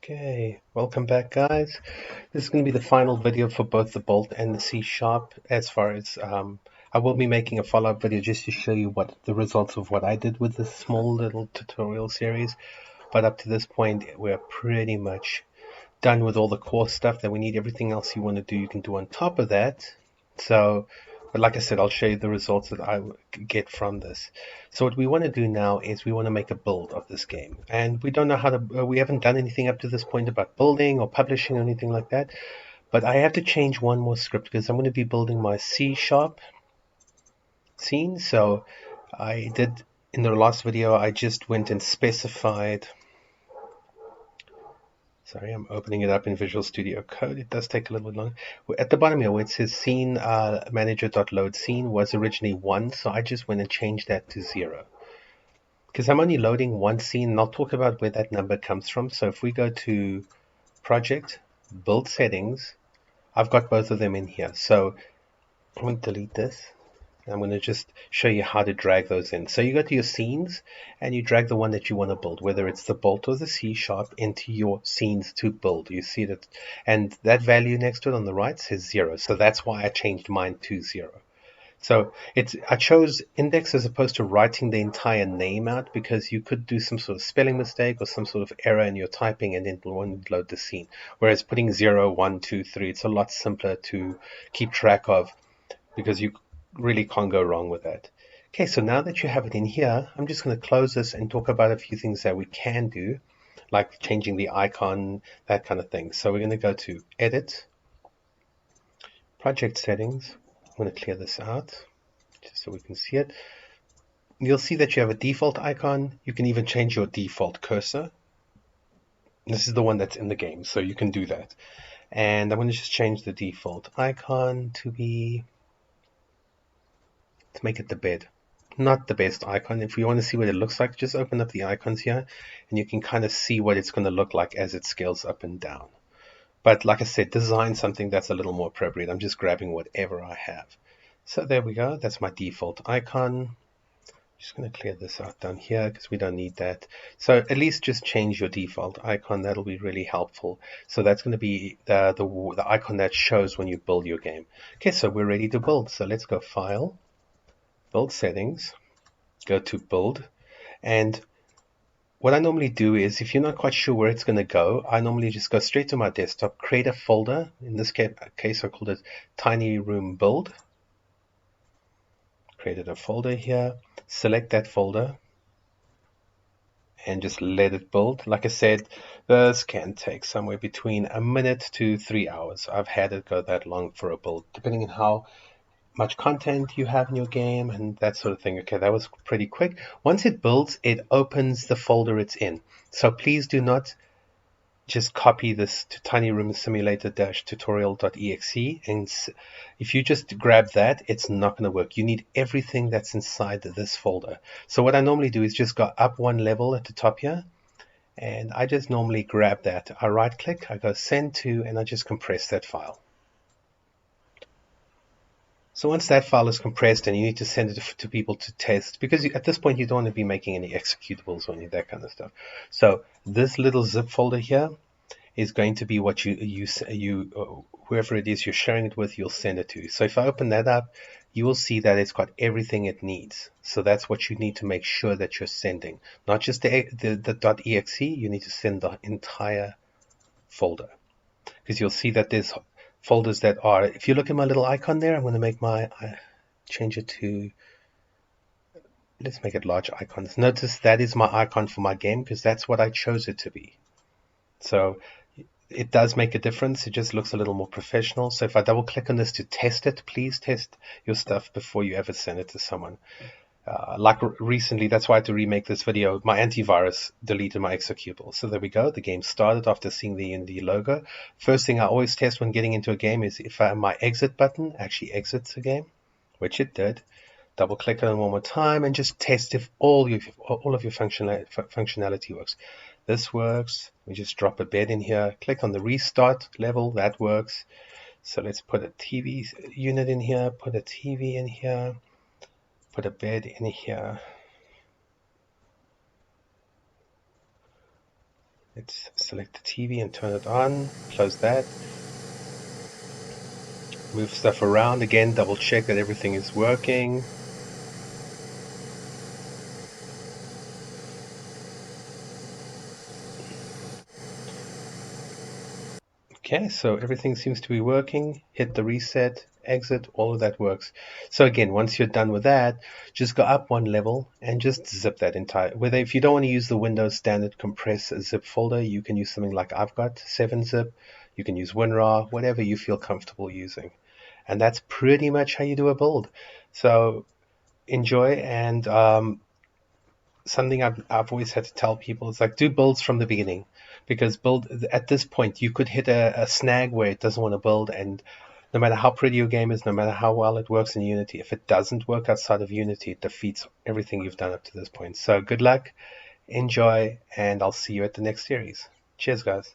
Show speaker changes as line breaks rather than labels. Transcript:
Okay, welcome back, guys. This is going to be the final video for both the Bolt and the C Sharp. As far as I will be making a follow-up video just to show you what the results of what I did with this small little tutorial series. But up to this point, we're pretty much done with all the core stuff that we need. Everything else you want to do, you can do on top of that. So, but like I said, I'll show you the results that I get from this. So what we want to do now is we want to make a build of this game. And we don't know how to, we haven't done anything up to this point about building or publishing or anything like that. But I have to change one more script because I'm going to be building my C Sharp scene. So I did, in the last video, I just went and specified. Sorry, I'm opening it up in Visual Studio Code. It does take a little bit long. At the bottom here, where it says scene manager.load scene was originally 1, so I just went and changed that to 0. Because I'm only loading one scene, and I'll talk about where that number comes from. So if we go to Project, Build Settings, I've got both of them in here. So I'm going to delete this. I'm going to just show you how to drag those in. So you go to your scenes and you drag the one that you want to build, whether it's the Bolt or the C Sharp, into your scenes to build. You see that, and that value next to it on the right says 0. So that's why I changed mine to 0. So I chose index as opposed to writing the entire name out because you could do some sort of spelling mistake or some sort of error in your typing and then it won't load the scene. Whereas putting 0, 1, 2, 3, it's a lot simpler to keep track of because you really can't go wrong with that. Okay, so now that you have it in here, I'm just going to close this and talk about a few things that we can do, like changing the icon, that kind of thing. So we're going to go to Edit, Project Settings. I'm going to clear this out just so we can see it. You'll see that you have a default icon. You can even change your default cursor. This is the one that's in the game, so you can do that. And I'm going to just change the default icon to make it the bed. Not the best icon. If you want to see what it looks like, just open up the icons here and you can kind of see what it's going to look like as it scales up and down. But like I said, design something that's a little more appropriate. I'm just grabbing whatever I have. So there we go. That's my default icon. Just going to clear this out down here because we don't need that. So at least just change your default icon. That'll be really helpful. So that's going to be the icon that shows when you build your game. Okay, so we're ready to build. So let's go File, Build Settings, go to Build. And what I normally do is, if you're not quite sure where it's going to go, I normally just go straight to my desktop, create a folder. In this case, I called it Tiny Room Build. Created a folder here, select that folder, and just let it build. Like I said, this can take somewhere between a minute to 3 hours. I've had it go that long for a build, depending on how much content you have in your game and that sort of thing. Okay, that was pretty quick. Once it builds, it opens the folder it's in. So please do not just copy this to tinyroomsimulator-tutorial.exe, and if you just grab that, it's not going to work. You need everything that's inside this folder. So what I normally do is just go up one level at the top here, and I just normally grab that. I right click, I go send to, and I just compress that file. So once that file is compressed and you need to send it to people to test, because at this point you don't want to be making any executables or any of that kind of stuff. So this little zip folder here is going to be what whoever it is you're sharing it with, you'll send it to. So if I open that up, you will see that it's got everything it needs. So that's what you need to make sure that you're sending. Not just the .exe, you need to send the entire folder. Because you'll see that there's folders that are, if you look at my little icon there, I'm going to make change it to, let's make it large icons. Notice that is my icon for my game because that's what I chose it to be. So it does make a difference. It just looks a little more professional. So if I double click on this to test it, please test your stuff before you ever send it to someone. Like recently, that's why I had to remake this video. My antivirus deleted my executable. So there we go. The game started after seeing the logo. First thing I always test when getting into a game is if my exit button actually exits a game, which it did. Double click on it one more time and just test if all of your functionality works. This works. We just drop a bed in here. Click on the restart level. That works. So let's put a TV unit in here. Put a TV in here. Put a bed in here. Let's select the TV and turn it on. Close that. Move stuff around again, double check that everything is working. Okay, so everything seems to be working. Hit the reset, exit, all of that works. So again, once you're done with that, just go up one level and just zip that entire, whether if you don't want to use the Windows standard compress zip folder, you can use something like I've got, 7-zip, you can use WinRAR, whatever you feel comfortable using. And that's pretty much how you do a build. So enjoy, and something I've always had to tell people is like do builds from the beginning, because build at this point you could hit a snag where it doesn't want to build, and no matter how pretty your game is, no matter how well it works in Unity, if it doesn't work outside of Unity, it defeats everything you've done up to this point. So good luck, enjoy, and I'll see you at the next series. Cheers, guys.